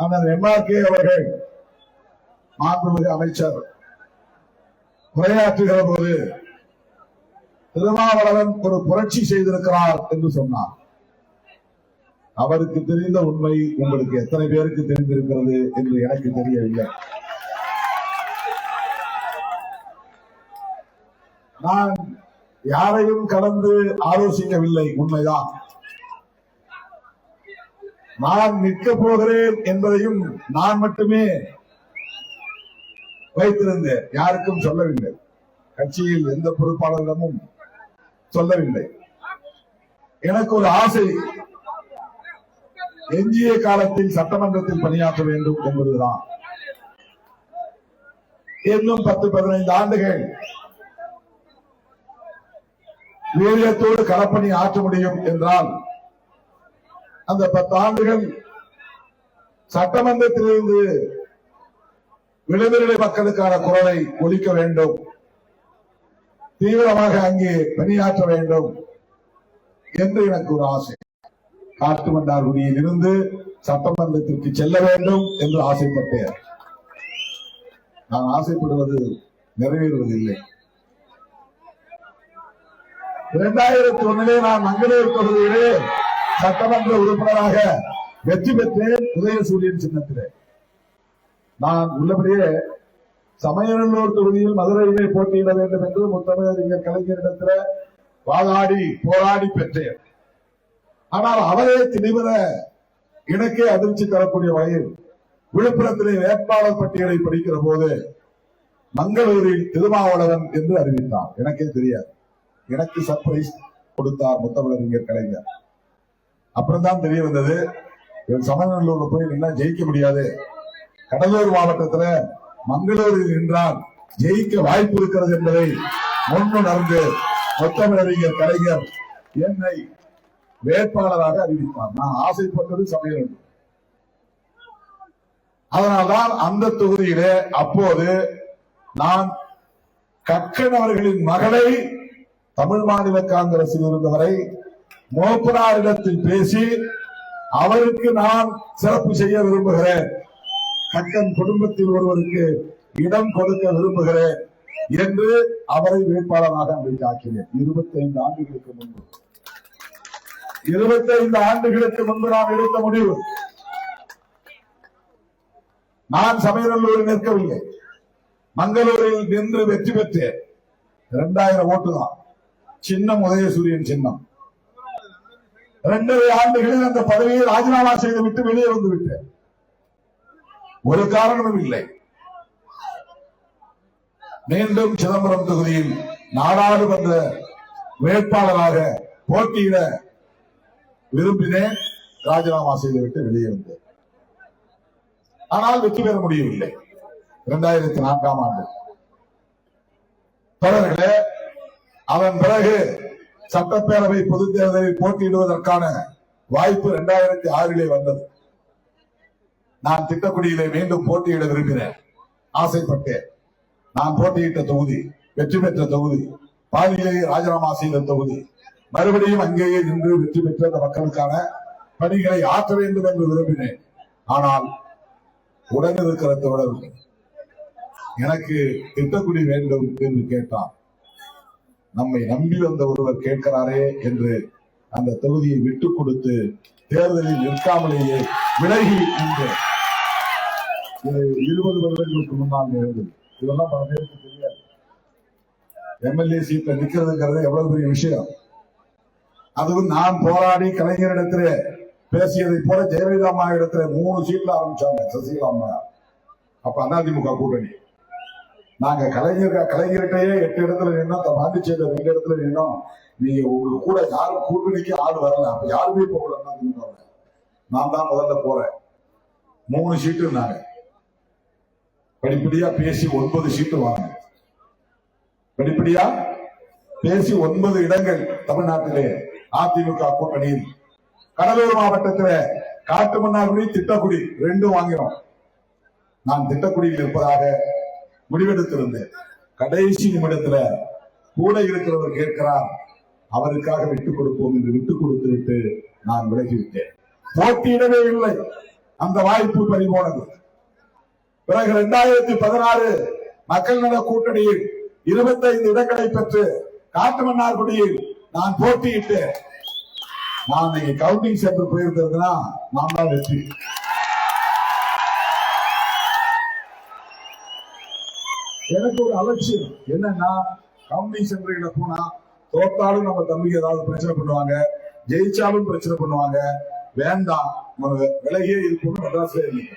அண்ணன் MRK அவர்கள் மாண்புமிகு அமைச்சர் உரையாற்றுகிற போது திருமாவளவன் ஒரு புரட்சி செய்திருக்கிறார் என்று சொன்னார். அவருக்கு தெரிந்த உண்மை உங்களுக்கு எத்தனை பேருக்கு தெரிந்திருக்கிறது என்று எனக்கு தெரியவில்லை. நான் யாரையும் கலந்து ஆலோசிக்கவில்லை, உண்மைதான். நான் நிற்கப் போகிறேன் என்பதையும் நான் மட்டுமே வைத்திருந்தேன், யாருக்கும் சொல்லவில்லை. கட்சியில் எந்த பொறுப்பாளரிடமும் சொல்லவில்லை. எனக்கு ஒரு ஆசை, எஞ்சிய காலத்தில் சட்டமன்றத்தில் பணியாற்ற வேண்டும் என்பதுதான். இன்னும் 10-15 ஆண்டுகள் வீரியத்தோடு களப்பணி ஆற்ற முடியும் என்றால் அந்த 10 ஆண்டுகள் சட்டமன்றத்திலிருந்து விளிம்புநிலை மக்களுக்கான குரலை ஒலிக்க வேண்டும், தீவிரமாக அங்கே பணியாற்ற வேண்டும் என்று எனக்கு ஒரு ஆசை. காட்டுமன்னார்குடியில் இருந்து சட்டமன்றத்திற்கு செல்ல வேண்டும் என்று ஆசைப்பட்டேன். நான் ஆசைப்படுவது நிறைவேறுவதில்லை. 2001 நான் மங்களூர் தொகுதியிலே சட்டமன்ற உறுப்பினராக வெற்றி பெற்றேன். உதயசூரியன் சின்னத்திலே நான் உள்ளபடியே சமயநல்லூர் தொகுதியில் மதுரையிலே போட்டியிட வேண்டும் என்று முத்தமிழறிஞர் கலைஞரிடத்தில் வாதாடி போராடி பெற்றேன். ஆனால் அவரே திடீரென எனக்கே அதிர்ச்சி தரக்கூடிய வகையில் விழுப்புரத்திலே வேட்பாளர் பட்டியலை படிக்கிற போது மங்களூரில் திருமாவளவன் என்று அறிவித்தார். எனக்கே தெரியாது. எனக்கு சர்ப்ரைஸ் கொடுத்தார் முத்தமிழறிஞர் கலைஞர். அப்புறம் தான் தெரிய வந்தது, சமநல்லூர்ல போய் நின்னா ஜெயிக்க முடியாது, கடலூர் மாவட்டத்துல மங்களூரில் நின்றால் ஜெயிக்க வாய்ப்பு இருக்கிறது என்பதை முன்னுணர்ந்து முத்தமிழறிஞர் கலைஞர் என்னை வேட்பாளராக அறிவித்தார். நான் ஆசைப்பட்டது சமயநல்லூர். அதனால்தான் அந்த தொகுதியிலே அப்போது நான் கக்கன் அவர்களின் மகளை தமிழ் மாநில காங்கிரஸில் இருந்தவரை மோப்பனாரிடத்தில் பேசி அவருக்கு நான் சிறப்பு செய்ய விரும்புகிறேன், கக்கன் குடும்பத்தில் ஒருவருக்கு இடம் கொடுக்க விரும்புகிறேன் என்று அவரை வேட்பாளராக ஆக்கினேன். 25 ஆண்டுகளுக்கு முன்பு 25 ஆண்டுகளுக்கு முன்பு நான் எடுத்த முடிவு. நான் சமயநல்லூரில் நிற்கவில்லை, மங்களூரில் நின்று வெற்றி பெற்றேன். 2000 ஓட்டு தான். சின்னம் உதயசூரியன் சின்னம். 2.5 ஆண்டுகளில் அந்த பதவியை ராஜினாமா செய்துவிட்டு வெளியே வந்து விட்டேன். ஒரு காரணமும் இல்லை. மீண்டும் சிதம்பரம் தொகுதியில் நாடாளுமன்ற வேட்பாளராக போட்டியிட விரும்பினேன். ராஜினாமா செய்துவிட்டு வெளியே வந்தேன். ஆனால் வெற்றி பெற முடியவில்லை. 2004ஆம் ஆண்டு தொடர்களே. அதன் பிறகு சட்டப்பேரவை பொதுத் தேர்தலில் போட்டியிடுவதற்கான வாய்ப்பு 2006 வந்தது. நான் திட்டக்குடியிலே மீண்டும் போட்டியிட விரும்பினேன், ஆசைப்பட்டேன். நான் போட்டியிட்ட தொகுதி, வெற்றி பெற்ற தொகுதி, பாதியிலேயே ராஜினாமா செய்த தொகுதி, மறுபடியும் அங்கேயே நின்று வெற்றி பெற்ற அந்த மக்களுக்கான பணிகளை ஆற்ற வேண்டும் என்று விரும்பினேன். ஆனால் உடனிருக்கிற தோழர் எனக்கு திட்டக்குடி வேண்டும் என்று கேட்டார். நம்மை நம்பி வந்த ஒருவர் கேட்கிறாரே என்று அந்த தொகுதியை விட்டுக் கொடுத்து தேர்தலில் நிற்காமலேயே விலகி நின்றேன். இது 20 வருடங்களுக்கு முன்னால் இருந்தது. இதெல்லாம் பல பேருக்கு தெரியாது. MLA சீட்ல நிக்கிறதுங்கிறது எவ்வளவு பெரிய விஷயம். அதுவும் நான் போராடி கலைஞரிடத்திலே பேசியதை போல ஜெயலலிதா அம்மா இடத்துல 3 சீட்ல ஆரம்பிச்சாங்க சசிகலா அம்மா. அப்ப அதிமுக கூட்டணி. நாங்க கலைஞர்கிட்டயே 8 இடத்துல நின்னோம், பாண்டிச்சேரியில 2 இடத்துல நின்னோம். நீங்க உங்களுக்கு கூட யாரும் கூட்டணிக்கு ஆள் வரல. அப்ப யாருமே போகல. நான் தான் முதல்ல போறேன். 3 சீட்டு நாங்க படிப்படியா பேசி 9 சீட்டு வாங்க. படிப்படியா பேசி 9 இடங்கள் தமிழ்நாட்டிலே அதிமுக கூட்டணியில். கடலூர் மாவட்டத்தில் காட்டுமன்னார்குடி, திட்டக்குடி 2 வாங்கினோம். நான் திட்டக்குடியில் இருப்பதாக முடிவெடுத்திருந்தேன். கடைசி நிமிடத்துல கூட இருக்கிறவர் கேட்கிறார், அவருக்காக விட்டுக் கொடுப்போம் என்று விட்டுக் கொடுத்து விட்டு நான் விலகிவிட்டேன். போட்டியிடவே இல்லை. அந்த வாய்ப்பு பறிபோனது. பிறகு 2016 மக்கள் நல கூட்டணியில் 25 இடங்களை பெற்று காட்டுமன்னார்குடியில் நான் போட்டியிட்டு நான் கவுண்டிங் சென்டர் போயிருந்ததுன்னா நான் தான் வெற்றி. எனக்கு ஒரு அலட்சியம் என்னன்னா, கவுண்டிங் சென்டர்ல போனா தோத்தாலும் நம்ம தம்பிக்கு ஏதாவது பிரச்சனை பண்ணுவாங்க, ஜெயிச்சாலும் பிரச்சனை பண்ணுவாங்க. வேண்டாம், விலகியே இருக்கணும். மெட்ராஸ்ல இருக்கு.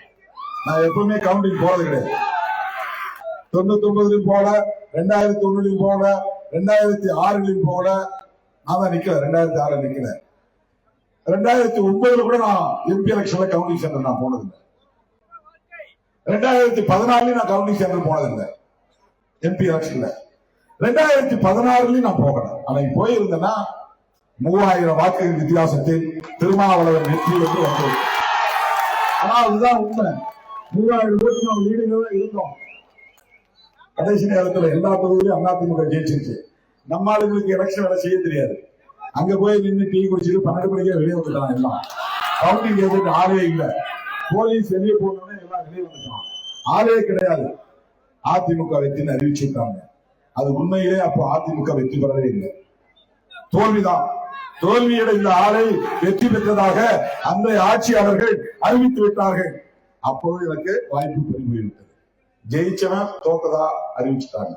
நான் எப்பவுமே கவுண்டிங் போறது கிடையாது. 99 போல, 2001 போல, 2006 போல நான் தான் நிக்கல. 2006 நிக்கல. 2009 கூட நான் எம்பி எலெக்ஷன்ல கவுண்டிங் சென்டர் நான் போனதில்லை. 2014 நான் கவுண்டிங் சென்டர் போனதில்லை எம்பி எலெக்ஷன்ல. 2016 நான் போகல. அன்னைக்கு போயிருந்தேன்னா 3000 வாக்குகள் வித்தியாசத்தில் திருமாவளவன் வெற்றி என்று வந்தது. ஆனா அதுதான் உண்மை. 3000 ஓட்டு நம்ம லீடுகள இருந்தோம். கடைசி நேரத்தில் எல்லா தொகுதியிலும் அதிமுக ஜெயிச்சிருச்சு. நம்ம ஆளுங்களுக்கு எலெக்ஷன் வேலை செய்ய தெரியாது. அங்க போய் நின்று டீ குடிச்சிட்டு 12 மணிக்கே வெளியே வந்துட்டான். எல்லாம் கவுண்டிங் ஏஜென்ட் ஆளே இல்லை. போலீஸ் வெளியே போனோடனே எல்லாம் வெளியே வந்துட்டான். ஆளே கிடையாது. அதிமுக வெற்றின்னு அறிவிச்சுட்டாங்க. அது உண்மையிலே அப்போ அதிமுக வெற்றி பெறவே இல்லை, தோல்விதான். தோல்வியடைந்த ஆளை வெற்றி பெற்றதாக அந்த ஆட்சியாளர்கள் அறிவித்து விட்டார்கள். அப்போது எனக்கு வாய்ப்பு பெருகி போய்விட்டது. ஜெயிச்சவன் தோக்கதா அறிவிச்சுட்டாங்க.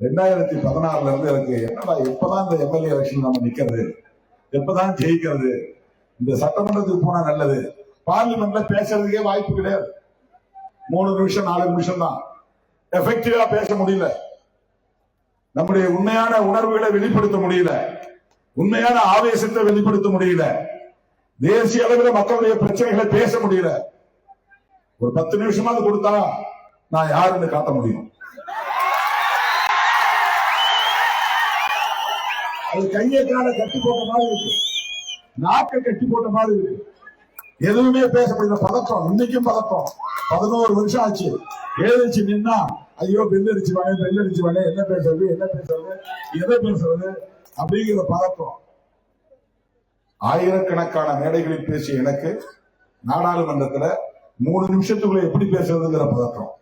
2016 இருந்து எனக்கு என்னடா எப்பதான் இந்த எம்எல்ஏ எலெக்ஷன் நம்ம நிக்கிறது, எப்பதான் ஜெயிக்கிறது, இந்த சட்டமன்றத்துக்கு போனா நல்லது, பார்லிமெண்ட்ல பேசுறதுக்கே வாய்ப்பு கிடையாது. 3 நிமிஷம் 4 நிமிஷம் தான் எஃபெக்டிவா பேச முடியல. நம்முடைய உண்மையான உணர்வுகளை வெளிப்படுத்த முடியல, உண்மையான ஆவேசத்தை வெளிப்படுத்த முடியல, தேசிய அளவில் மக்களுடைய பிரச்சனைகளை பேச முடியல. ஒரு 10 நிமிஷமாவது கொடுத்தா நான் யாருன்னு காட்ட முடியும். அது கையை கால கட்டி போட்ட மாதிரி இருக்கு, நாக்கை கட்டி போட்ட மாதிரி இருக்கு. எதுவுமே பேச முடியல. பதற்றம், இன்னைக்கும் பதற்றம். 11 வருஷம் ஆச்சு. எழுதிச்சு நின்னா ஐயோ பெல் அடிச்சுவானே, பெல் அடிச்சுவானே, என்ன பேசுறது, என்ன பேசுறது, எதை பேசுறது அப்படிங்கிற பதற்றம். ஆயிரக்கணக்கான மேடைகளில் பேசிய எனக்கு நாடாளுமன்றத்துல 3 நிமிஷத்துக்குள்ள எப்படி பேசுறதுங்கிற பதற்றம்.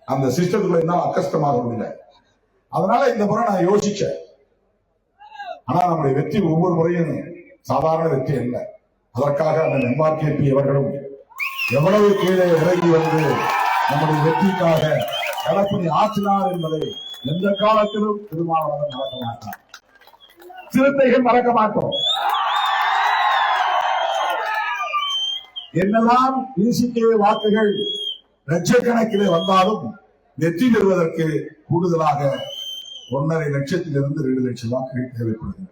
அந்த சிஸ்டத்துக்குள்ள என்ன அக்கஷ்டமாக முடியல. அதனால இந்த முறை நான் யோசிச்சேன். ஆனா நம்முடைய வெற்றி ஒவ்வொரு முறையும் சாதாரண வெற்றி அல்ல. அதற்காக அந்த எம்ஆர்கேபி அவர்களும் எவ்வளவு கீழே இறங்கி வந்து நம்முடைய வெற்றிக்காக களப்பணி ஆற்றினார் என்பதை எந்த காலத்திலும் திருமாவளவன் மறக்க மாட்டார். சிறுத்தைகள் மறக்க மாட்டோம். என்னதான் விசிகே வாக்குகள் லட்சக்கணக்கிலே வந்தாலும் வெற்றி பெறுவதற்கு கூடுதலாக 1.5 லட்சத்திலிருந்து 2 லட்சம் வாக்குகள் தேவைப்படுகின்றன.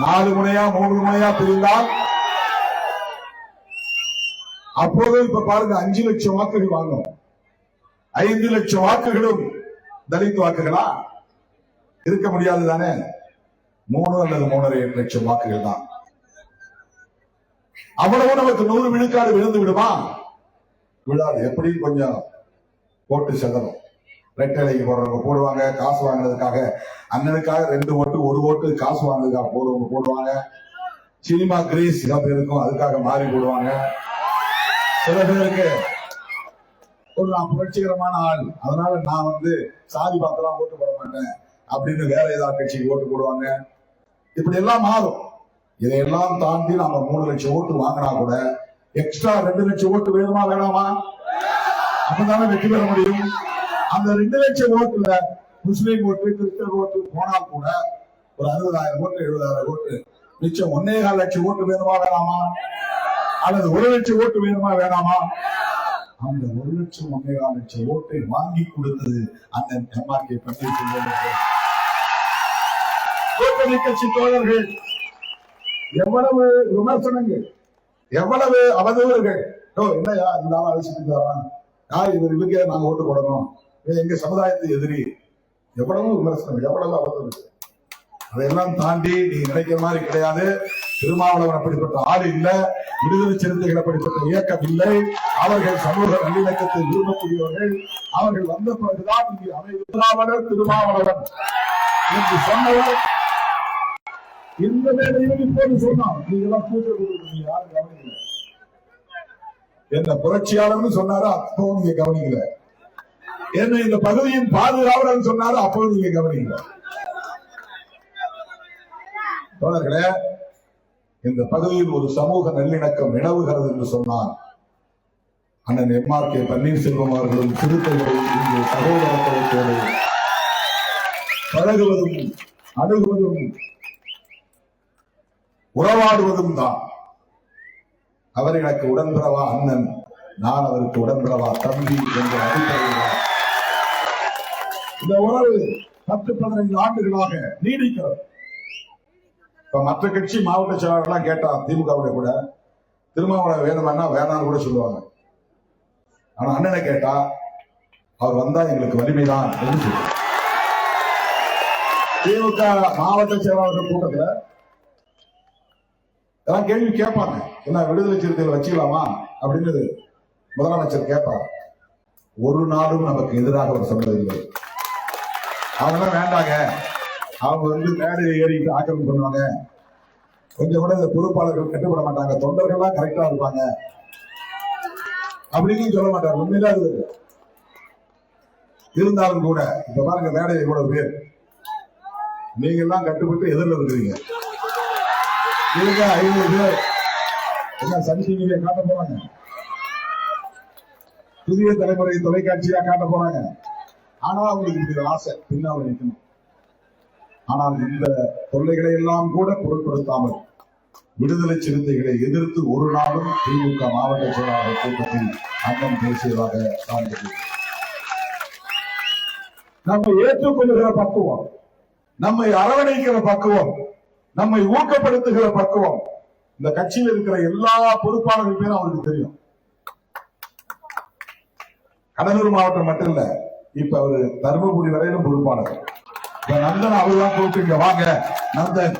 4 முனையா 3 முனையா பிரிந்தால் அப்போது இப்ப பாருங்க 5 லட்சம் வாக்குகள் வாங்கும். 5 லட்சம் வாக்குகளும் தலித் வாக்குகளா இருக்க முடியாது தானே. 3 அல்லது 3.5 லட்சம் வாக்குகள் தான். அவ்வளவு நமக்கு 100 விழுக்காடு விழுந்து விடுமா? விழாது. எப்படி கொஞ்சம் போட்டு செதறும். ரெட்டலைக்கு போடுறவங்க போடுவாங்க, காசு வாங்கினதுக்காக. அண்ணனுக்காக 2 ஓட்டு 1 ஓட்டு காசு வாங்கினதுக்காக போடுறவங்க போடுவாங்க. சினிமா கிரீஸ் சில பேருக்கும் அதுக்காக மாறி போடுவாங்க. சில பேருக்கு ஒரு நான் புரட்சிகரமான ஆள், அதனால நான் சாதி பார்த்தெல்லாம் ஓட்டு போட மாட்டேன் அப்படின்னு வேற ஏதாவது கட்சிக்கு ஓட்டு போடுவாங்க. இப்படி எல்லாம் மாறும். இதையெல்லாம் தாண்டி நாம 3 லட்சம் ஓட்டு வாங்கினா கூட எக்ஸ்ட்ரா 2 லட்சம் ஓட்டு வேணுமா வேணாமா? அப்பதானே வெற்றி பெற முடியும். அந்த 2 லட்சம் ஓட்டுல முஸ்லீம் ஓட்டு, கிறிஸ்தவ ஓட்டு போனால் கூட ஒரு 60,000 ஓட்டு 70,000 ஓட்டு மிச்சம் 1.25 லட்சம் ஓட்டு வேணுமா வேணாமா? அல்லது 1 லட்சம் ஓட்டு வேணுமா வேணாமா? அந்த 1 லட்சம் 1.25 லட்சம் ஓட்டை வாங்கி கொடுத்தது அந்த எம்ஆர்கே கூட்டணி கட்சி தோழர்கள். எவ்வளவு விமர்சனங்கள், எவ்வளவு அவதூறுகள். இல்லையா இருந்தாலும் அழைச்சிட்டு வரான், இவருக்கே நாங்க ஓட்டு போடணும், எங்க சமுதாயத்தை எதிரி, எவ்வளவு விமர்சனம், எவ்வளவு அவதூறு. அதையெல்லாம் தாண்டி நீ நினைக்கிற மாதிரி கிடையாது. திருமாவளவன் அப்படிப்பட்ட ஆள் இல்ல, விடுதலை சிறுத்தைகள் அப்படிப்பட்ட இயக்கம் இல்லை. அவர்கள் சமூக நல்லிணக்கத்தை விரும்பக்கூடியவர்கள். அவர்கள் வந்த பிறகுதான் இங்கு திருமாவளவன் என்று சொன்னவர் இந்த வேலையும் இப்போது சொன்னான், நீங்க எல்லாம் பூஜை கொடுக்கணும், யாரும் கவனிக்கல. என்ன புரட்சியாளர்னு சொன்னாரு, அப்போ நீங்க கவனிக்கல. என்ன இந்த பகுதியின் பாதுகாவலர் சொன்னாரு, அப்போ நீங்க கவனிக்கல. தோழர்களே, இந்த பகுதியில் ஒரு சமூக நல்லிணக்கம் நிலவுகிறது என்று சொன்னார் அண்ணன் MRK பன்னீர்செல்வம் அவர்களும் சிறுத்தைகளும் இங்கு சகோதரத்தோடு பழகுவதும் அணுகுவதும் உறவாடுவதும் தான். அவர் எனக்கு உடன்பிறவா அண்ணன், நான் அவருக்கு உடன்பிறவா தம்பி என்ற அடிப்படையில் இந்த உறவு 10-15 ஆண்டுகளாக நீடிக்கிறது. இப்ப மற்ற கட்சி மாவட்ட செயலாளர்லாம் கேட்டா திமுகவுடைய கூட திருமாவளவன் வேணுமானா வேணான்னு கூட சொல்லுவாங்க. ஆனா அண்ணனை கேட்டா அவர் வந்தா எங்களுக்கு வலிமைதான் என்று சொல்லுவாங்க. திமுக மாவட்ட செயலாளர்கள் கூட்டத்தில் எல்லாம் கேள்வி கேட்பாங்க, என்ன விடுதலை சிறுத்தைகள் வச்சுக்கலாமா அப்படின்னு முதலமைச்சர் கேட்பார். ஒரு நாடும் நமக்கு எதிராக அவர் சொன்னதில்லை. அவங்க வேண்டாங்க, அவங்க மேடையை ஏறிட்டு ஆக்கிரமிப்பு பண்ணுவாங்க, கொஞ்சம் கூட இந்த பொறுப்பாளர்கள் கட்டுப்பட மாட்டாங்க, தொண்டர்கள்லாம் கரெக்டா இருப்பாங்க அப்படின்னு சொல்ல மாட்டார். உண்மையில அது இருந்தாலும் கூட இப்ப பாருங்க, மேடையை இவ்வளவு பேர் நீங்க எல்லாம் கட்டுப்பட்டு எதிரில் இருக்கிறீங்க. 500 பேர் என்ன சன் டிவியை காட்ட போறாங்க, புதிய தலைமுறை தொலைக்காட்சியா காட்ட போறாங்க. ஆனா அவங்களுக்கு இப்படி ஆசை பின்னால் நிற்கணும். ஆனால் இந்த தொல்லைகளை எல்லாம் கூட பொருட்படுத்தாமல் விடுதலை சிறுத்தைகளை எதிர்த்து ஒரு நாளும் திமுக மாவட்ட செயலாளர் கூட்டத்தில் அண்ணன் பேசியதாக சார்ந்தது. நம்மை ஏற்றுக்கொள்ளுகிற பக்குவம், நம்மை அரவணைக்கிற பக்குவம், நம்மை ஊக்கப்படுத்துகிற பக்குவம் இந்த கட்சியில் இருக்கிற எல்லா பொறுப்பாளர்கள் பேரும் அவருக்கு தெரியும். கடலூர் மாவட்டம் மட்டும் இல்ல, இப்ப அவரு தருமபுரி வரையிலும் பொறுப்பாளர். நந்தன் அவர்தான் கூப்பிட்டு இங்க வாங்க, நந்தன்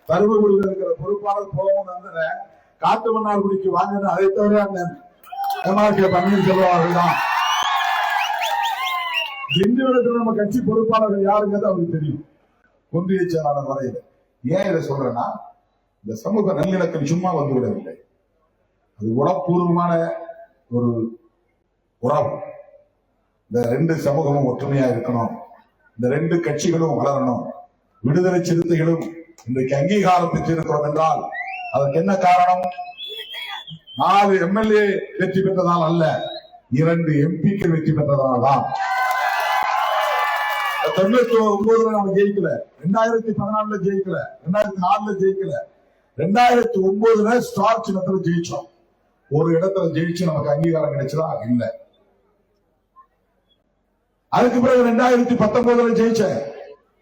தருமபுரியில் இருக்கிற பொறுப்பாளர் போகவும் நந்தன காட்டு மன்னார்குடிக்கு வாங்கன்னு அதை தவிர அண்ணன் MRK பன்னீர்செல்வம் அவர்கள் தான். திண்டிவனத்தில் நம்ம கட்சி பொறுப்பாளர்கள் யாருங்கிறது அவருக்கு தெரியும், ஒன்றிய செயலாளர் வரையில். ஏன் இதை சொல்றேன்னா, இந்த சமூக நல்லிணக்கம் சும்மா வந்துவிடவில்லை, அது உளப்பூர்வமான ஒரு உறவு. இந்த 2 சமூகமும் ஒற்றுமையா இருக்கணும், இந்த 2 கட்சிகளும் வளரணும். விடுதலை சிறுத்தைகளும் இன்றைக்கு அங்கீகாரம் பெற்றிருக்கிறோம் என்றால் அதற்கு என்ன காரணம்? 4 MLA வெற்றி பெற்றதால் அல்ல, 2 MPக்கள் வெற்றி பெற்றதால் தான். 99 நாம ஜெயிக்கல, 2014 ஜெயிக்கல, 2004 ஜெயிக்கல, 2009 ஸ்டார் சின்னத்துல ஜெயிச்சோம். ஒரு இடத்துல ஜெயிச்சு நமக்கு அங்கீகாரம் கிடைச்சதா? இல்ல. அதுக்கு பிறகு 2019 ஜெயிச்ச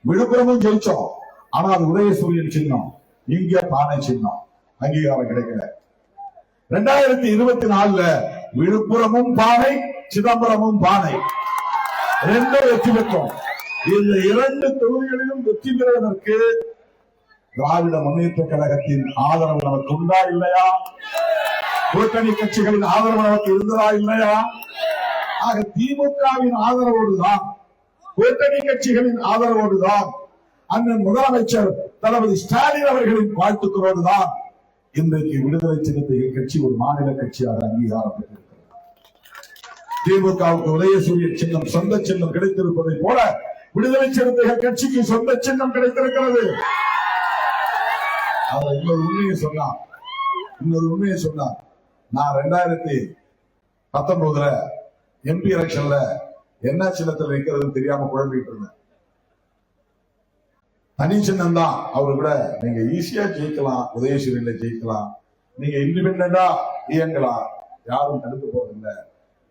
விழுப்புரமும் ஜெயிச்சோம். ஆனா அது உதயசூரியன் சின்னம், இங்க பானை சின்னம், அங்கீகாரம் கிடைக்கல. 2024 விழுப்புரமும் பானை, சிதம்பரமும் பானை, 2 வெற்றி பெற்றோம். இந்த 2 தொகுதிகளிலும் வெற்றி பெறுவதற்கு திராவிட முன்னேற்ற கழகத்தின் ஆதரவு நமக்கு உண்டா இல்லையா? கூட்டணி கட்சிகளின் ஆதரவு நமக்கு இருந்ததா இல்லையா? ஆக திமுகவின் ஆதரவோடுதான், கூட்டணி கட்சிகளின் ஆதரவோடுதான், அண்ணன் முதலமைச்சர் தளபதி ஸ்டாலின் அவர்களின் வாழ்த்துக்களோடுதான் இன்றைக்கு விடுதலை சிறுத்தைகள் கட்சி ஒரு மாநில கட்சியாக அங்கீகாரம் பெற்றிருக்கிறது. திமுகவுக்கு உதயசூரியன் சின்னம் சொந்த சின்னம் கிடைத்திருப்பதை போல விடுதலை சிறுத்தைகள் கட்சிக்கு சொந்த சின்னம் கிடைத்திருக்கிறது. அவர் இன்னொரு உண்மையை சொன்னார். நான் 2019 MP எலெக்ஷன்ல என்ன சின்னத்தில் நிற்கிறது தெரியாம குழம்பிட்டு இருந்தேன். தனி சின்னம் தான். அவரு கூட நீங்க ஈஸியா ஜெயிக்கலாம், உதயசூரியன்ல ஜெயிக்கலாம், நீங்க இண்டிபெண்டா இயங்கலாம், யாரும் தடுக்க போறதில்லை,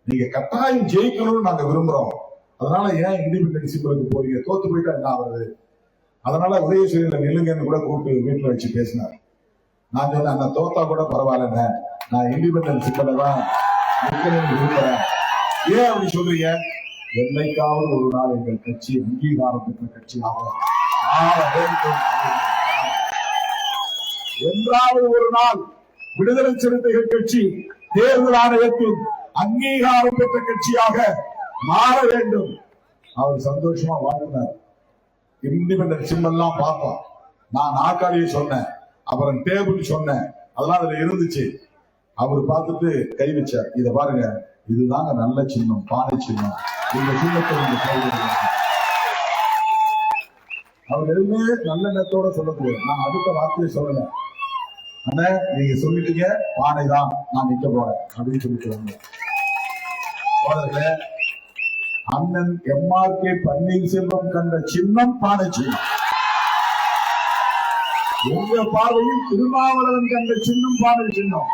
நீங்க கட்டாயம் ஜெயிக்கணும்னு நாங்க விரும்புறோம், அதனால ஏன் இண்டிபெண்டன்ஸ் சிம்பிளுக்கு போறீங்க, தோத்து போயிட்டா என்ன ஆகுது, அதனால உதயசூரியன்ல நில்லுங்கன்னு கூட கூப்பிட்டு வீட்டுல வச்சு பேசினார். நான் சொன்னேன், அந்த தோத்தா கூட பரவாயில்ல, நான் இண்டிபெண்டன்ஸ் சிம்பிளை தான் விரும்புறேன். ஏன் அப்படி சொல்றீங்க? என்னைக்காவது ஒரு நாள் எங்கள் கட்சி அங்கீகாரம் பெற்ற கட்சியாக என்றாவது ஒரு நாள் விடுதலை சிறுத்தைகள் கட்சி தேர்தல் ஆணையத்தின் அங்கீகாரம் பெற்ற கட்சியாக மாற வேண்டும். அவர் சந்தோஷமா வாழ்ந்தார். இண்டிபெண்டன்ட் சிம்பல்லாம் பார்ப்போம், நான் நாற்காலியை சொன்னேன், அப்புறம் டேபிள் சொன்னேன், அதெல்லாம் அதுல இருந்துச்சு. அவர் பார்த்துட்டு கை வச்சார். இத பாருங்க, இதுதாங்க நல்ல சின்னம், பானை சின்னம். இந்த சின்னத்தை நீங்க கைவிடுங்க. அவர் எதுவுமே நல்ல எண்ணத்தோட சொல்லக்கூடிய, நான் அடுத்த வார்த்தையை சொல்லல. ஆனா நீங்க சொல்லிட்டீங்க, பானை தான் நான் நிக்க போறேன் அப்படின்னு சொல்லிட்டு சோழர்களே, அண்ணன் MRK பன்னீர்செல்வம் கண்ட சின்னம் பானை சின்னம். உங்க பார்வையில் திருமாவளவன் கண்ட சின்னம் பானை சின்னம்.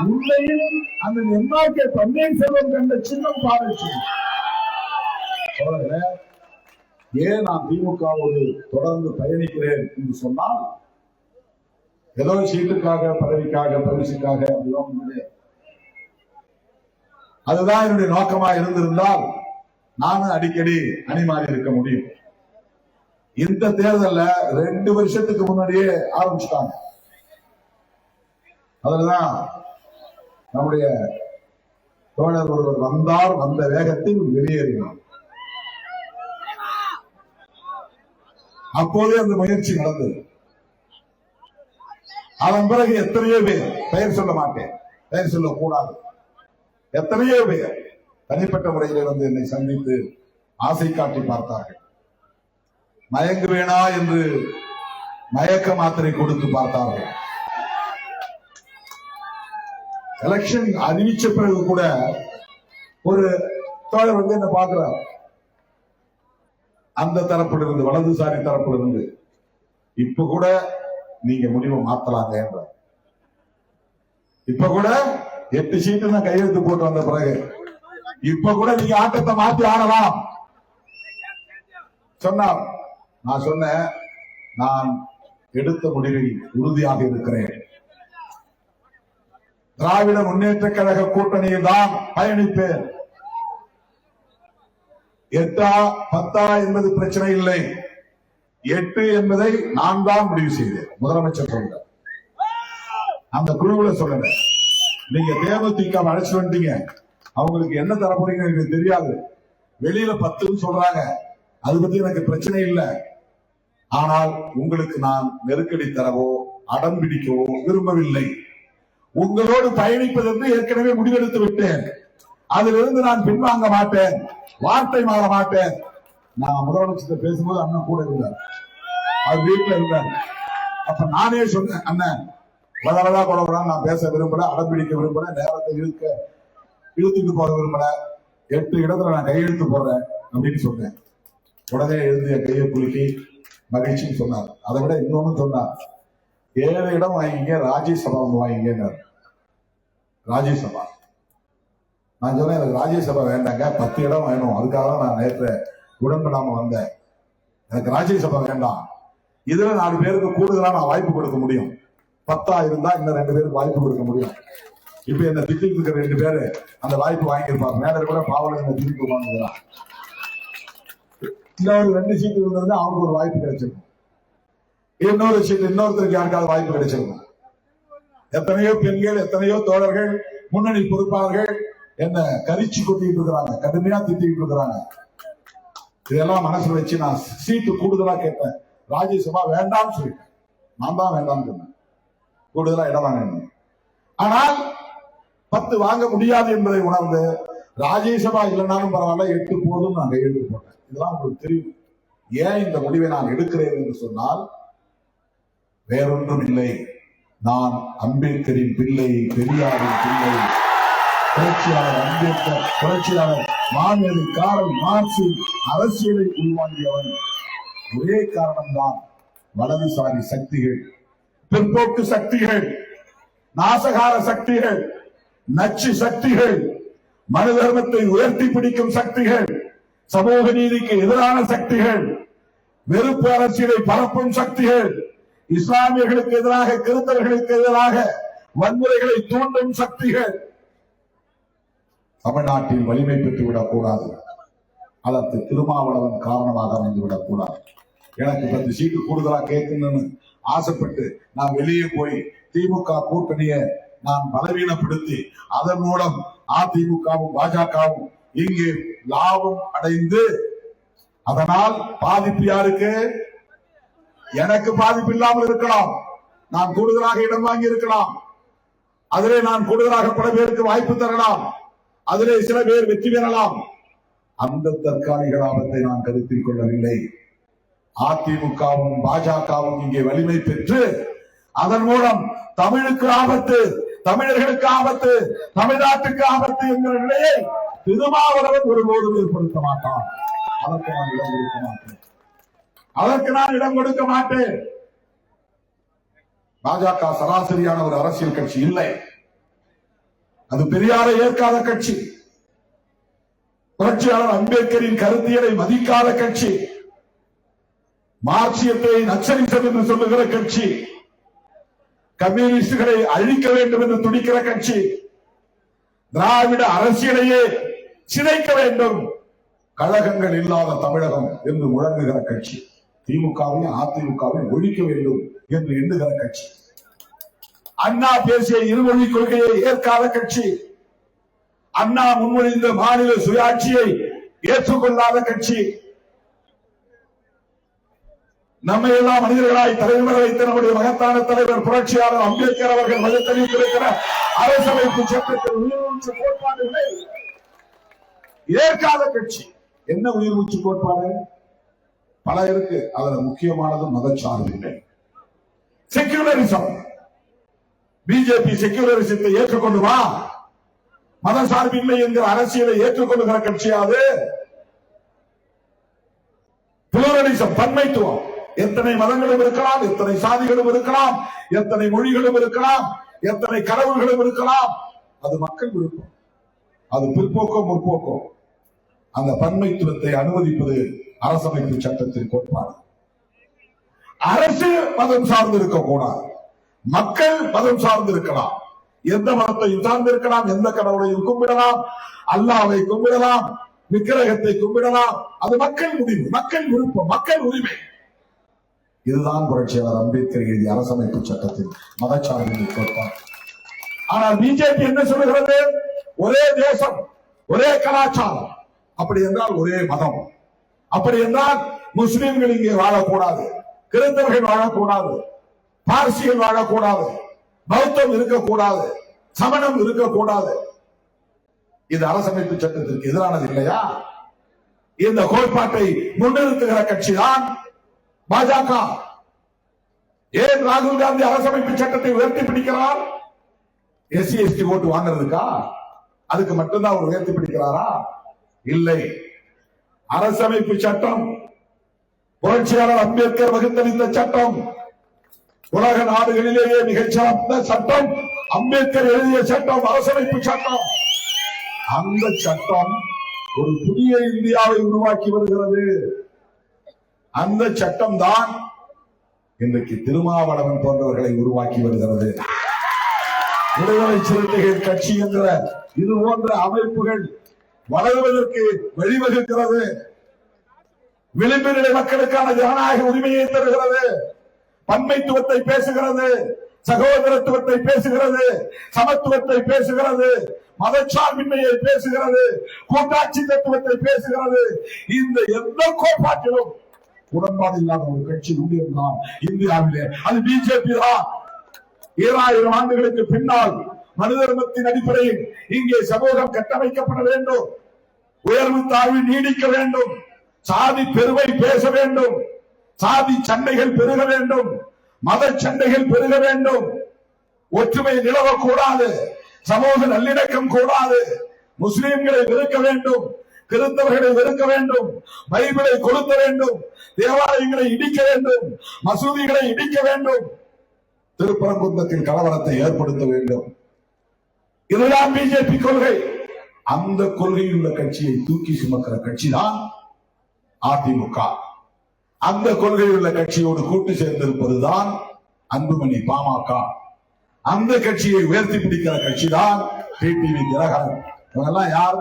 உண்மையில் அண்ணன் MRK பன்னீர்செல்வம் கண்ட சின்னம் பானை சின்னம். சோழர்களே, ஏன் நான் திமுகவோடு தொடர்ந்து பயணிக்கிறேன் என்று சொன்னால், ஏதோ சீட்டுக்காக, பதவிக்காக, பரிசுக்காக அதுதான் என்னுடைய நோக்கமா இருந்திருந்தால் நானும் அடிக்கடி அணி மாறி இருக்க முடியும். இந்த தேர்தல்ல 2 வருஷத்துக்கு முன்னாடியே ஆரம்பிச்சுட்டாங்க. அதுலதான் நம்முடைய தோழர் ஒருவர் வந்தார், வந்த வேகத்தில் வெளியேறினார். அப்போதே அந்த முயற்சி நடந்தது. அதன் பிறகு எத்தனையோ பேர், பெயர் சொல்ல மாட்டேன், பெயர் சொல்லக்கூடாது, எத்தனையோ பேர் தனிப்பட்ட முறையில் வந்து என்னை சந்தித்து ஆசை காட்டி பார்த்தார்கள். மயங்குவேனா என்று மயக்க மாத்திரை கொடுத்து பார்த்தார்கள். எலெக்ஷன் அறிவிச்ச பிறகு கூட ஒரு தோழர் வந்து என்ன பார்க்கிறார், அந்த தரப்பில் இருந்து, வலதுசாரி தரப்பில் இருந்து, இப்ப கூட நீங்க முடிவை மாத்தலாங்க என்ற. இப்ப கூட 8 சீட்டு தான் கையெழுத்து போட்டு வந்த பிறகு இப்ப கூட நீங்க ஆட்டத்தை மாத்தி ஆடலாம் சொன்னார். நான் சொன்னேன், நான் எடுத்த முடிவில் உறுதியாக இருக்கிறேன். திராவிட முன்னேற்ற கழக கூட்டணியில் தான் பயணிப்பேன். 8 10 என்பது பிரச்சனை இல்லை, 8 என்பதை நான் தான் முடிவு செய்தேன். முதலமைச்சர் சொல்ற அந்த குழுவுல சொல்லுங்க, நீங்க தேமுதிக அழைச்சு வந்துட்டீங்க, அவங்களுக்கு என்ன தர போறீங்க எனக்கு தெரியாது. வெளியில 10 சொல்றாங்க, அது பத்தி எனக்கு பிரச்சனை இல்லை. ஆனால் உங்களுக்கு நான் நெருக்கடி தரவோ அடம் பிடிக்கவோ விரும்பவில்லை. உங்களோடு பயணிப்பதற்கு ஏற்கனவே முடிவெடுத்து விட்டேன். அதிலிருந்து நான் பின்வாங்க மாட்டேன், வார்த்தை மாற மாட்டேன். நான் முதலமைச்சர் பேசும்போது அண்ணன் கூட இருந்தார், அவர் வீட்டுல இருந்தார். அப்ப நானே சொன்னேன், அண்ணன் வளரதா கொடக்கூடாது, நான் பேச விரும்பல, அடம்பிடிக்க விரும்பல, நேரத்தை இழுத்துட்டு போக விரும்பல, 8 இடத்துல நான் கையெழுத்து போடுறேன் அப்படின்னு சொன்னேன். உடனே எழுதிய கையை குலுக்கி மகிழ்ச்சின்னு சொன்னார். அதை விட இன்னொன்னு சொன்னார், 7 இடம் வாங்கிங்க, ராஜ்யசபா வாங்கிங்க. ராஜ்யசபா நான் சொன்னேன், எனக்கு ராஜ்யசபா வேண்டாங்க, 10 இடம் வேணும். அதுக்காக தான் நான் நேற்று உடன்படாம வந்தேன். எனக்கு ராஜ்யசபா வேண்டாம், இதுல 4 பேருக்கு கூடுதலா நான் வாய்ப்பு கொடுக்க முடியும். 10 இருந்தா இன்னும் 2 பேருக்கு வாய்ப்பு கொடுக்க முடியும். இப்ப என்ன திட்டிட்டு இருக்கிற 2 பேரு அந்த வாய்ப்பு வாங்கியிருப்பாங்க. மேடர் கூட பாவல என்ன திருப்பி வாங்குகிறான். இன்னொரு 2 சீட்டு இருந்திருந்தா அவனுக்கு ஒரு வாய்ப்பு கிடைச்சிருக்கும். இன்னொரு சீட்டு இன்னொருத்தருக்கு யாருக்காவது வாய்ப்பு கிடைச்சிருக்கும். எத்தனையோ பெண்கள், எத்தனையோ தோழர்கள், முன்னணி பொறுப்பாளர்கள் என்ன கரிச்சு கொட்டிட்டு இருக்கிறாங்க, கடுமையா திட்டிட்டு இருக்கிறாங்க. இதெல்லாம் மனசுல வச்சு நான் சீட்டு கூடுதலா கேட்டேன். ராஜ்யசபா வேண்டாம்னு சொல்லிட்டேன், நான் தான் வேண்டாம்னு சொன்னேன், கூடுதலா இடம் வாங்க. ஆனால் 10 வாங்க முடியாது என்பதை உணர்ந்து ராஜ்யசபா இல்லைனாலும் பரவாயில்ல, 8 போதும் நான் கையெழுத்து போட்டேன். இதெல்லாம் உங்களுக்கு தெரியும். ஏன் இந்த முடிவை நான் எடுக்கிறேன் என்று சொன்னால், வேறொன்றும் இல்லை, நான் அம்பேத்கரின் பிள்ளை, பெரியாரின் பிள்ளை, புரட்சியாளர் அம்பேத்கர், புரட்சியாளர் மாமேதை காரல் மார்க்சின் அரசியலை உள்வாங்கியவன். ஒரே காரணம்தான், வலதுசாரி சக்திகள், பிற்போக்கு சக்திகள், நாசகார சக்திகள், நச்சு சக்திகள், மனு தர்மத்தை உயர்த்தி பிடிக்கும் சக்திகள், சமூக நீதிக்கு எதிரான சக்திகள், வெறுப்பு அரசியலை பரப்பும் சக்திகள், இஸ்லாமியர்களுக்கு எதிராக, கிறிஸ்தவர்களுக்கு எதிராக வன்முறைகளை தூண்டும் சக்திகள் தமிழ்நாட்டில் வலிமை பெற்றுவிடக் கூடாது. அதற்கு திருமாவளவன் காரணமாக அமைந்துவிடக் கூடாது. எனக்கு 10 சீட்டு கூடுதலா கேட்கணும்னு ஆசைப்பட்டு நான் வெளியே போய் திமுக கூட்டணியை நான் பலவீனப்படுத்தி அதன் மூலம் அதிமுகவும் பாஜகவும் இங்கே லாபம் அடைந்து, அதனால் பாதிப்பு யாருக்கு? எனக்கு பாதிப்பு இல்லாமல் இருக்கலாம், நான் கூடுதலாக இடம் வாங்கி இருக்கலாம், அதிலே நான் கூடுதலாக பல பேருக்கு வாய்ப்பு தரலாம், அதிலே சில பேர் வெற்றி பெறலாம். அந்த தற்காலிக லாபத்தை நான் கருத்தில் கொள்ளவில்லை. அதிமுகவும் பாஜகவும் இங்கே வலிமை பெற்று அதன் மூலம் தமிழுக்கு ஆபத்து, தமிழர்களுக்கு ஆபத்து, தமிழ்நாட்டுக்கு ஆபத்து என்கிற நிலையை திருமாவளவன் ஒருபோதும் ஏற்படுத்த மாட்டான். அதற்கு நான் இடம் கொடுக்க மாட்டேன், அதற்கு நான் இடம் கொடுக்க மாட்டேன். பாஜக சராசரியான ஒரு அரசியல் கட்சி இல்லை, அது பெரியாரை ஏற்காத கட்சி, புரட்சியாளர் அம்பேத்கரின் கருத்தியலை மதிக்காத கட்சி, மார்க்சியத்தை நக்சலிசம் என்று சொல்லுகிற கட்சி, கம்யூனிஸ்டுகளை அழிக்க வேண்டும் என்று துடிக்கிற கட்சி, திராவிட அரசியலையே சிதைக்க வேண்டும், கழகங்கள் இல்லாத தமிழகம் என்று முழங்குகிற கட்சி, திமுகவையும் அதிமுகவையும் ஒழிக்க வேண்டும் என்று எண்ணுகிற கட்சி, அண்ணா பேசிய இருமொழி கொள்கையை ஏற்காத கட்சி, அண்ணா முன்மொழிந்த மாநில சுயாட்சியை ஏற்றுக்கொள்ளாத கட்சி, நம்மை எல்லாம் மனிதர்களாய் தலைவர் வைத்த நம்முடைய மகத்தான தலைவர் புரட்சியாளர் அம்பேத்கர் அவர்கள் வகுத்தளித்திருக்கிற அரசமைப்பு சட்டத்தில் உயிர்மூச்சு கோட்பாடுகளை ஏற்காத கட்சி. என்ன உயிர்மூச்சு கோட்பாடு? பல இருக்கு, அதுல முக்கியமானது மதச்சார்பின்மை, செக்யூலரிசம். பிஜேபி செக்யூலரிசத்தை ஏற்றுக்கொண்டு வா, மதசார்பின்மை என்கிற அரசியலை ஏற்றுக்கொள்ளுகிற கட்சியாது. புளூரலிசம், பன்மைத்துவம். எத்தனை மதங்களும் இருக்கலாம், எத்தனை சாதிகளும் இருக்கலாம், எத்தனை மொழிகளும் இருக்கலாம், எத்தனை கடவுள்களும் இருக்கலாம், அது மக்கள் விருப்பம், அது பிற்போக்கோ முற்போக்கோ. அந்த பன்மைத்துவத்தை அனுமதிப்பது அரசமைப்பு சட்டத்தின் கோட்பாடு. அரசு மதம் சார்ந்து இருக்கக்கூடாது, மக்கள் மதம் சார்ந்து இருக்கலாம், எந்த மதத்தையும் சார்ந்து இருக்கலாம், எந்த கடவுளையும் கும்பிடலாம், அல்லாவை கும்பிடலாம், விக்கிரகத்தை கும்பிடலாம், அது மக்கள் முடிவு, மக்கள் விருப்பம், மக்கள் உரிமை. இதுதான் புரட்சியாளர் அம்பேத்கர் எழுதிய அரசமைப்பு சட்டத்தில் மதச்சார்பின்மை கோட்பாடு. ஆனால் பிஜேபி என்ன சொல்லுகிறது? ஒரே தேசம், ஒரே கலாச்சாரம், அப்படி என்றால் ஒரே மதம், அப்படி என்றால் முஸ்லிம்கள் இங்கே வாழக்கூடாது, கிறிஸ்தவர்கள் வாழக்கூடாது, பார்சிகள் வாழக்கூடாது, பௌத்தம் இருக்கக்கூடாது, சமணம் இருக்கக்கூடாது. இது அரசமைப்பு சட்டத்திற்கு எதிரானது இல்லையா? இந்த கோட்பாட்டை முன்னிறுத்துகிற கட்சிதான் பாஜக. ஏன் ராகுல் காந்தி அரசமைப்பு சட்டத்தை உயர்த்தி பிடிக்கிறார்? எஸ்சி எஸ்டி ஓட்டு வாங்குறதுக்கா? அதுக்கு மட்டும்தான் அவர் உயர்த்தி பிடிக்கிறாரா? இல்லை. அரசமைப்பு சட்டம் புரட்சியாளர் அம்பேத்கர் வகுத்தளித்த சட்டம், உலக நாடுகளிலேயே மிகச்சிறந்த சட்டம் அம்பேத்கர் எழுதிய சட்டம், அரசமைப்பு சட்டம். அந்த சட்டம் ஒரு புதிய இந்தியாவை உருவாக்கி வருகிறது. அந்த சட்டம் தான் இன்றைக்கு திருமாவளவன் போன்றவர்களை உருவாக்கி வருகிறது. விடுதலை சிறுத்தைகள் கட்சி என்ற இது போன்ற அமைப்புகள் வளர்வதற்கு வழிவகுக்கிறது. விளிம்பு நிலை மக்களுக்கான ஜனநாயக உரிமையை தருகிறது, பன்மைத்துவத்தை பேசுகிறது, சகோதரத்துவத்தை பேசுகிறது, சமத்துவத்தை பேசுகிறது, மதச்சார்பின்மையை பேசுகிறது, கூட்டாட்சி தத்துவத்தை பேசுகிறது. இந்த எந்த கோட்பாட்டிலும் உடன்பாடு இல்லாத ஒரு கட்சி உண்டு என்றால் இந்தியாவிலே அது பிஜேபி தான். 2000 ஆண்டுகளுக்கு பின்னால் மனித தர்மத்தின் அடிப்படையில் இங்கே சமூகம் கட்டமைக்கப்பட வேண்டும், உயர்வு தாழ்வு நீடிக்க வேண்டும், சாதி பெருமை பேச வேண்டும், சாதி சண்டைகள் பெருக வேண்டும், மத சண்டைகள் பெருக வேண்டும், ஒற்றுமை நிலவக்கூடாது, சமூக நல்லிணக்கம் கூடாது, முஸ்லிம்களை வெறுக்க வேண்டும், கிறிஸ்தவர்களை வெறுக்க வேண்டும், பைபிளை கொளுத்த வேண்டும், தேவாலயங்களை இடிக்க வேண்டும், மசூதிகளை இடிக்க வேண்டும், திருப்பரங்குன்றத்தில் கலவரத்தை ஏற்படுத்த வேண்டும். இதுதான் பிஜேபி கொள்கை. அந்த கொள்கையில் உள்ள கட்சியை தூக்கி சுமக்கிற கட்சி தான் அதிமுக. அந்த கொள்கையில் உள்ள கட்சியோடு கூட்டு சேர்ந்திருப்பதுதான் அன்புமணி பாமக. அந்த கட்சியை உயர்த்தி பிடிக்கிற கட்சி தான் டிடிவி தினகரன். இவங்கெல்லாம் யார்?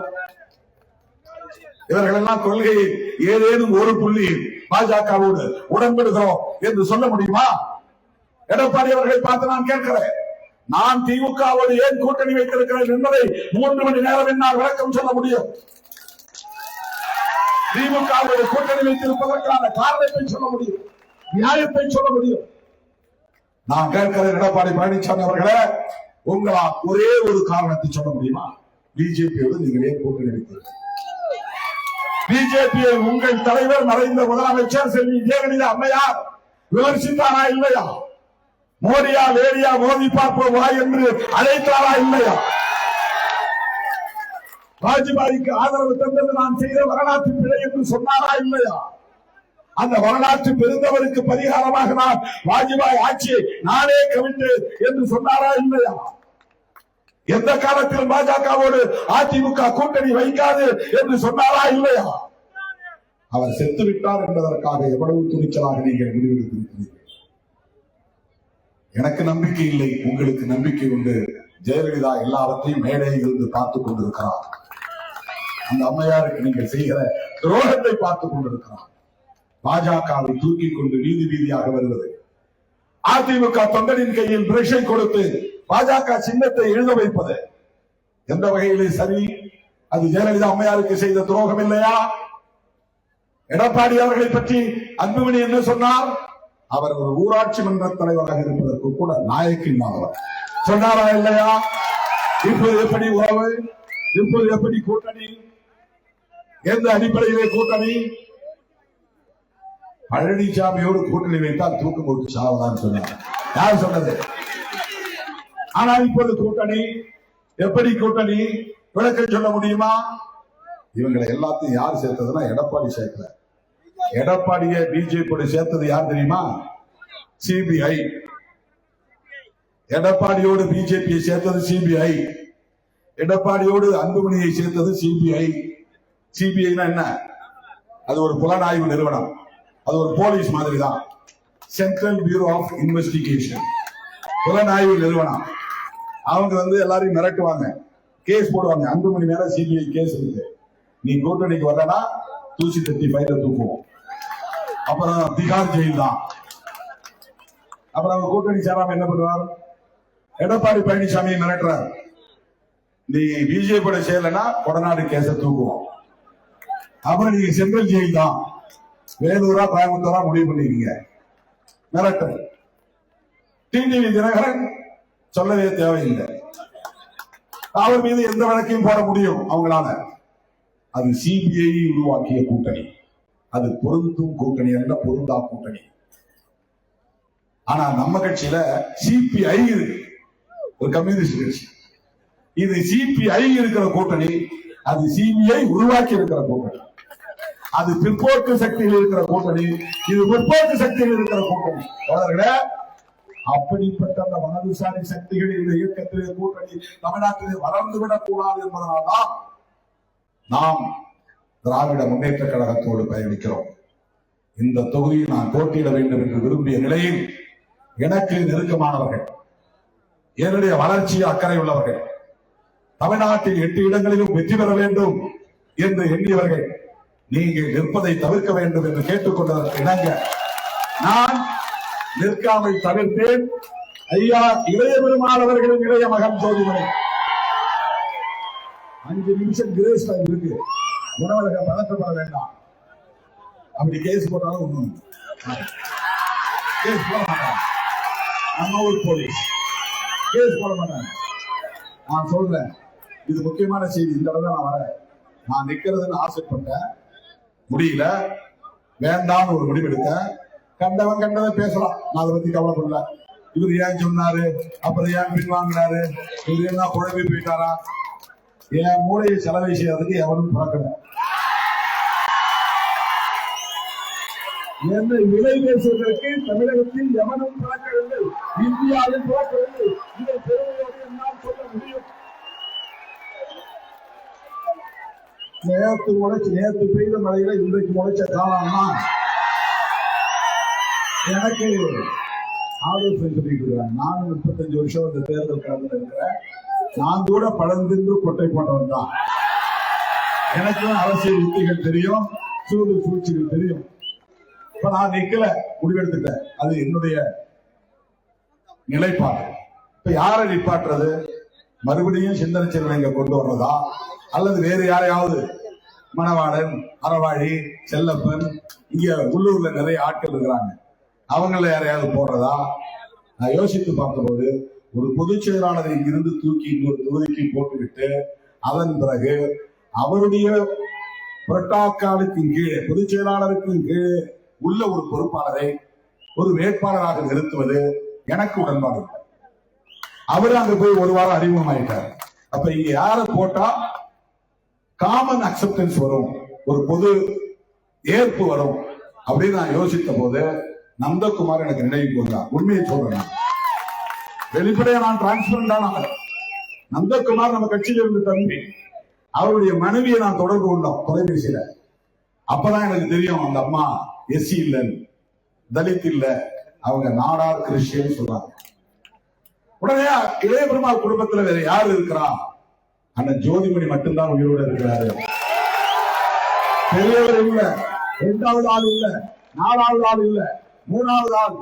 இவர்களெல்லாம் கொள்கையில் ஏதேனும் ஒரு புள்ளி பாஜகவோடு உடன்படுகிறோம் என்று சொல்ல முடியுமா? எடப்பாடி அவர்களை பார்த்து நான் கேட்கிறேன், நான் திமுகவோடு ஏன் கூட்டணி வைத்திருக்கிறேன் என்பதை 3 மணி நேரம் என்னால் விளக்கம் சொல்ல முடியும். திமுகவோடு கூட்டணி வைத்திருப்பதற்கான காரணத்தை சொல்ல முடியும். நியாயத்தை சொல்ல முடியும். நான் கேட்கிறேன், எடப்பாடி பழனிசாமி அவர்களே, உங்களால் ஒரே ஒரு காரணத்தை சொல்ல முடியுமா? பிஜேபியோடு நீங்களே கூட்டணி வைத்தீர்கள். பிஜேபியை உங்கள் தலைவர் மறைந்த முதலமைச்சர் செல்வி ஜெயலலிதா அம்மையார் விமர்சித்தாரா இல்லையா? மோடியா லேடியா மோதி பார்ப்போம் வா என்று அழைத்தாரா இல்லையா? வாஜ்பாய்க்கு ஆதரவு தந்தது நான் செய்த வரலாற்று பிழை என்று சொன்னாரா இல்லையா? அந்த வரலாற்று பெருந்தவருக்கு பரிகாரமாக நான் வாஜ்பாய் ஆட்சியை நானே கவிழ்த்தேன் என்று சொன்னாரா இல்லையா? எந்த காலத்தில் பாஜகவோடு அதிமுக கூட்டணி வைக்காது என்று சொன்னாரா இல்லையா? அவர் செத்துவிட்டார் என்பதற்காக எவ்வளவு துணிச்சலாக நீங்கள் முடிவெடுத்திருக்கிறீர்கள். எனக்கு நம்பிக்கை இல்லை, உங்களுக்கு நம்பிக்கை உண்டு. ஜெயலலிதா எல்லாவற்றையும் மேடையில் இருந்து பார்த்துக் கொண்டிருக்கிறார். அந்த அம்மையாருக்கு நீங்கள் செய்கிற துரோகத்தை பார்த்துக் கொண்டிருக்கிறார். பாஜகவை தூக்கிக் கொண்டு வீதி வீதியாக வருவது, அதிமுக தொண்டரின் கையில் பிரஷை கொடுத்து பாஜக சின்னத்தை எழுத வைப்பது எந்த வகையிலே சரி? அது ஜெயலலிதா அம்மையாருக்கு செய்த துரோகம் இல்லையா? எடப்பாடி அவர்களை பற்றி அன்புமணி என்ன சொன்னார்? அவர் ஒரு ஊராட்சி மன்ற தலைவராக இருப்பதற்கு கூட நாயக்கில்லாதவர் சொன்னாரா இல்லையா? இப்போது எப்படி உறவு? இப்போது எப்படி கூட்டணி? எந்த அடிப்படையிலே கூட்டணி? பழனிசாமியோடு கூட்டணி வைத்தால் தூக்கு போட்டு சாவதான் சொன்னார். யார் சொன்னது? ஆனால் இப்போது கூட்டணி எப்படி கூட்டணி? விளக்கம் சொல்ல முடியுமா? இவங்களை எல்லாத்தையும் யார் சேர்த்ததுன்னா எடப்பாடி சேர்க்கல. எடப்பாடிய பிஜேபி சேர்த்தது யார் தெரியுமா? சிபிஐ. எடப்பாடியோடு பிஜேபியை சேர்த்தது சிபிஐ. எடப்பாடியோடு அன்புமணியை சேர்த்தது சிபிஐ. சிபிஐனா என்ன? அது ஒரு புலனாய்வு நிறுவனம், அது ஒரு போலீஸ் மாதிரி தான். சென்ட்ரல் பியூரோ ஆஃப் இன்வெஸ்டிகேஷன், புலனாய்வு நிறுவனம். அவங்க எல்லாரையும் மிரட்டுவாங்க, கேஸ் போடுவாங்க. அன்புமணி மேல சிபிஐ கேஸ் இருக்கு, நீ கூட்டணிக்கு வரலனா தூசி தட்டி பயிர தூக்குவோம். அப்புறம் திகார் ஜெயில் தான். அப்புறம் அவங்க கூட்டணி சேராம என்ன பண்ணுவார்? எடப்பாடி பழனிசாமி மிரட்டுறார், நீ பிஜேபி செய்யலன்னா கொடநாடு கேஸ தூக்குவோம். அப்புறம் நீங்க சென்ட்ரல் ஜெயில் தான், வேலூரா கோயம்புத்தூரா முடிவு பண்ணிருக்கீங்க. மிரட்டல். டிடிவி தினகரன் சொல்லவே தேவையில்லை, அவர் மீது எந்த வழக்கையும் போட முடியும் அவங்களால. அது சிபிஐ உருவாக்கிய கூட்டணி, அது பொருந்தும் கூட்டணி அல்ல, பொருந்தா கூட்டணி. ஆனா நம்ம கட்சியில சிபிஐ இருக்கு, ஒரு கம்யூனிஸ்ட் கட்சி. இது சிபிஐ இருக்கிற கூட்டணி, அது சிபிஐ உருவாக்கி இருக்கிற கூட்டணி. அது பிற்போக்கு சக்தியில் இருக்கிற கூட்டணி, இது முற்போக்கு சக்தியில் இருக்கிற கூட்டணி. அப்படிப்பட்ட அந்த வலதுசாரி சக்திகள் இந்த இயக்கத்திலே கூட்டணி தமிழ்நாட்டிலே வளர்ந்துவிடக் கூடாது என்பதனால்தான் நாம் திராவிட முன்னேற்ற கழகத்தோடு பயணிக்கிறோம். இந்த தொகுதியில் நான் போட்டியிட வேண்டும் என்று விரும்பிய நிலையில் எனக்கு நெருக்கமானவர்கள், என்னுடைய வளர்ச்சியில் அக்கறை உள்ளவர்கள், தமிழ்நாட்டில் 8 இடங்களிலும் வெற்றி பெற வேண்டும் என்று எண்ணியவர்கள் நீங்கள் நிற்பதை தவிர்க்க வேண்டும் என்று கேட்டுக்கொண்டதற்கு இணங்க நான் நிற்காமல் தவிர்த்தேன். ஐயா இளைய பெருமாள் அவர்களின் இளைய மகன் சோதிமணி 5 நிமிஷம் கிரேஸ் டைம் இருக்கு, உணவக பதற்றப்பட வேண்டாம். அப்படி கேஸ் போட்டாலும் ஒண்ணும் கேஸ் போட மாட்டாங்க. நம்ம ஊர் போலீஸ் கேஸ் போட மாட்டாங்க. நான் சொல்றேன், இது முக்கியமான செய்தி. இந்த இடத்துல நான் வரேன், நான் நிக்கிறதுன்னு ஆசைப்பட்டேன், முடியல, வேண்டாம்னு ஒரு முடிவெடுத்தேன். கண்டவன் கண்டவன் பேசலாம், நான் அதை பத்தி கவலைப்படல. இவர் ஏன் சொன்னாரு, அப்புறம் ஏன் பின்வாங்கினாரு, இவர் என்ன குழம்பி போயிட்டாரா? என் மூளையை செலவை செய்யறதுக்கு எவனும் பிறக்கல. என்னை விலை பேசுவதற்கு தமிழகத்தில் எவனும் பிறக்கவில்லை, இந்தியாவில் பிறக்கவில்லை. இதை பெருமையோடு என்னால் சொல்ல முடியும். நேற்று பெய்த மழையில இன்றைக்கு முளைச்ச காலம்னா எனக்கு ஆலோசனை சொல்லிட்டு இருக்கிறேன். நானும் 35 வருஷம் இந்த தேர்தல் களத்தில் இருக்கிறேன். நான் கூட பழந்தின்று கொட்டை போட்டவன் தான். எனக்கு அரசியல் உத்திகள் தெரியும், சூது சூழ்ச்சிகள் தெரியும். இப்ப நான் நிக்கல, முடிவெடுத்துட்டேன். அது என்னுடைய நிலைப்பாடு. இப்ப யாரை நிப்பாட்டுறது? மறுபடியும் சிந்தனை செல்வன் இங்க கொண்டு வர்றதா, அல்லது வேறு யாரையாவது மணவாளன், அறவாழி, செல்லப்பன், இங்க உள்ளூர்ல நிறைய ஆட்கள் இருக்கிறாங்க, அவங்கள யாரையாவது போடுறதா? நான் யோசித்து பார்த்தபோது ஒரு பொதுச் செயலாளரை இங்கிருந்து தூக்கி இன்னொரு தொகுதிக்கு போட்டுவிட்டு அதன் பிறகு அவருடைய புரோட்டோகாலுக்கு கீழே பொதுச் செயலாளருக்கு கீழே உள்ள ஒரு பொறுப்பாளரை ஒரு வேட்பாளராக நிறுத்துவது எனக்கு உடன்பாடு. அவரு அங்க போய் ஒரு வாரம் அறிமுகமாயிட்டார். அப்ப இங்க யாரை போட்டா காமன் அக்செப்டன்ஸ் வரும், ஒரு பொது ஏற்பு வரும் அப்படின்னு நான் யோசித்த போது நந்தகுமார் எனக்கு நினைவுக்கு வந்தார். உண்மையை சொல்றேன், வெளிப்படையா நான் டிரான்ஸ்பரண்டான நந்தகுமார் நம்ம கட்சியில இருந்து தம்பி. அவருடைய மனைவியை நான் தொடர்பு கொண்டோம் தொலைபேசியில. அப்பதான் எனக்கு தெரியும் அந்த அம்மா எஸ்சி இல்ல, தலித் இல்ல, அவங்க நாடார் கிறிஸ்டியன் சொல்றாங்க. உடனே இளைய பெருமாள் குடும்பத்துல வேற யாரு இருக்கிறா? அண்ணன் ஜோதிமணி மட்டும்தான் உயிரோட இருக்கிறாரு. பெரியவர் இல்ல, இரண்டாவது ஆள் இல்ல, நாலாவது ஆள் இல்ல, மூணாவது ஆள்.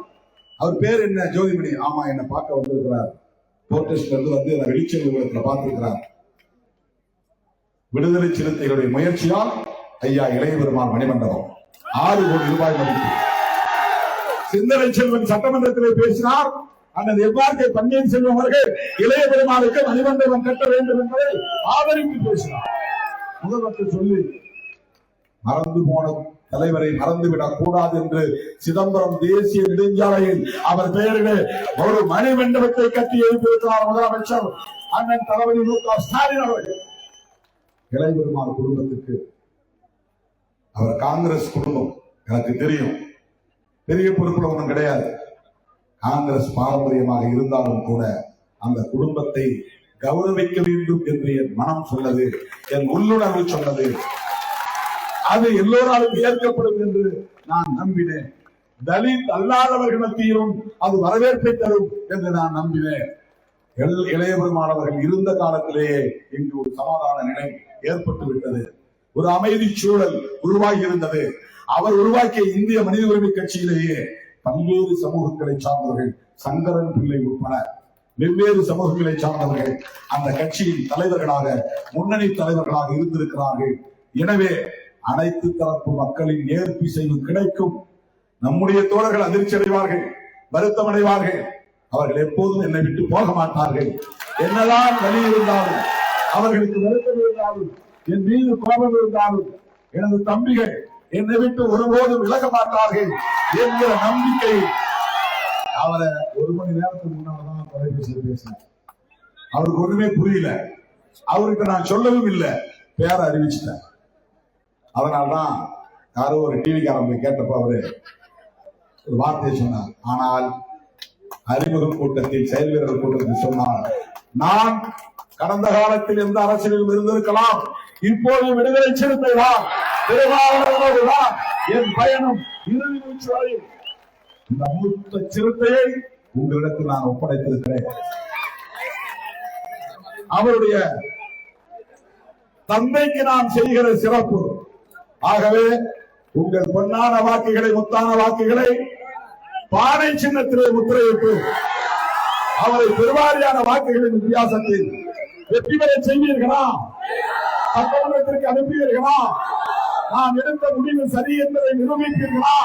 அவர் பேர் என்ன? ஜோதிமணி. ஆமா, என்ன பார்க்க வந்திருக்கிறார். போர்டஸ்ட்ல இருந்து வந்து வெளிச்சல் பார்த்திருக்கிறார். விடுதலை சிறுத்தைகளுடைய முயற்சியால் ஐயா இளைய பெருமாள் மணிமண்டபம் 6 கோடி ரூபாய் மதிப்பு. சிந்தனை செல்வன் சட்டமன்றத்திலே பேசினார். அண்ணன் எவ்வாறு பன்னீர்செல்வம் அவர்கள் இளைய பெருமாளுக்கு மணிமண்டபம் கட்ட வேண்டும் என்பதை ஆதரித்து பேசினார். முதல்வர் சொல்லி மறந்து போன தலைவரை மறந்துவிடக் கூடாது என்று சிதம்பரம் தேசிய நெடுஞ்சாலையில் அவர் பெயரிலே ஒரு மணிமண்டபத்தை கட்டி எழுப்பியிருக்கிறார் முதலமைச்சர் அண்ணன் தளபதி மு.க. ஸ்டாலின் அவர்கள். இளைய பெருமாள் குடும்பத்துக்கு, அவர் காங்கிரஸ் குடும்பம், எனக்கு தெரியும், பெரிய பொறுப்புல ஒன்றும் கிடையாது. காங்கிரஸ் பாரம்பரியமாக இருந்தாலும் கூட அந்த குடும்பத்தை கௌரவிக்க வேண்டும் என்று என் மனம் சொன்னது, என் உள்ளுணர்வு சொன்னது. அது எல்லோராலும் ஏற்கப்படும் என்று நான் நம்பினேன். தலித் அல்லாதவர்கள் மத்தியிலும் அது வரவேற்பை தரும் என்று நான் நம்பினேன். இளைய பெருமானவர்கள் இருந்த காலத்திலேயே இங்கு ஒரு சமாதான நிலை ஏற்பட்டு விட்டது. ஒரு அமைதி சூழல் உருவாகி இருந்தது. அவர் உருவாக்கிய இந்திய மனித உரிமை கட்சியிலேயே பல்வேறு சமூகங்களை சார்ந்தவர்கள், சங்கரன் பிள்ளை உட்பட வெவ்வேறு சமூகங்களை சார்ந்தவர்கள் அந்த கட்சியின் தலைவர்களாக, முன்னணி தலைவர்களாக இருந்திருக்கிறார்கள். எனவே அனைத்து தரப்பு மக்களின் ஏற்பிசைவு கிடைக்கும். நம்முடைய தோழர்கள் அதிர்ச்சி அடைவார்கள், வருத்தம் அடைவார்கள். அவர்கள் எப்போதும் என்னை விட்டு போக மாட்டார்கள். என்னதான் வலி இருந்தாலும், அவர்களுக்கு வருத்தம் இருந்தாலும், என் மீது கோபம் இருந்தாலும், எனது தம்பிகள் என்னை விட்டு ஒருபோதும் விலக மாட்டார்கள் என்கிற நம்பிக்கை. அவரை 1 மணி நேரத்துக்கு முன்னால்தான் தொலைபேசியில் பேசினேன். அவருக்கு ஒண்ணுமே புரியல. அவருக்கு நான் சொல்லவும் இல்லை, பேரை அறிவிச்சிட்டேன். அதனால்தான் யாரோ ஒரு டிவிக்காரன் போய் கேட்டப்ப அவரு ஒரு வார்த்தையை சொன்னார். ஆனால் அறிமுக கூட்டத்தில், செயல் வீரர்கள் கூட்டத்தில் சொன்னார், நான் கடந்த காலத்தில் எந்த அரசியலில் இருந்திருக்கலாம், இப்போது விடுதலை சிறுத்தை தான், திருமாவளவன் என் பயணம் இறுதி மூச்சு வரை. இந்த மூத்த சிறுத்தையை உங்களிடத்தில் நான் ஒப்படைத்திருக்கிறேன். அவருடைய தந்தைக்கு நான் செய்கிற சிறப்பு. ஆகவே உங்கள் பொன்னான வாக்குகளை, முத்தான வாக்குகளை பானை சின்னத்திலே முத்திரையிட்டு அவரை பெருவாரியான வாக்குகளின் வித்தியாசத்தில் வெற்றி பெற செய்வீர்களா? சட்டமன்றத்திற்கு அனுப்புவீர்களா? நான் எடுத்த முடிவு சரி என்பதை நிரூபிப்பீர்களா?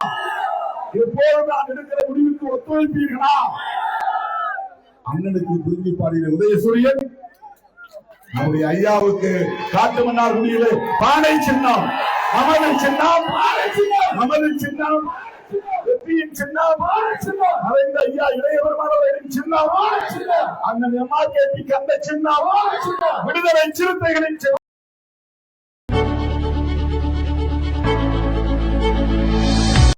எப்போதும் நான் எடுக்கிற முடிவுக்கு ஒத்துழைப்பீர்களா? அண்ணனுக்கு திரும்பி பாடிய உதயசூரியன் நம்முடைய ஐயாவுக்கு காட்டுமன்னார் குடியிலே பானை சின்னம், நமது சின்னம், நமது சின்னம், வெற்றியின் சின்னம், மறைந்த ஐயா இளைய பெருமானவர்களின் சின்னம், அண்ணன் எம்ஆர்கேபி கந்த சின்னம், விடுதலை சிறுத்தைகளின் சின்னம்.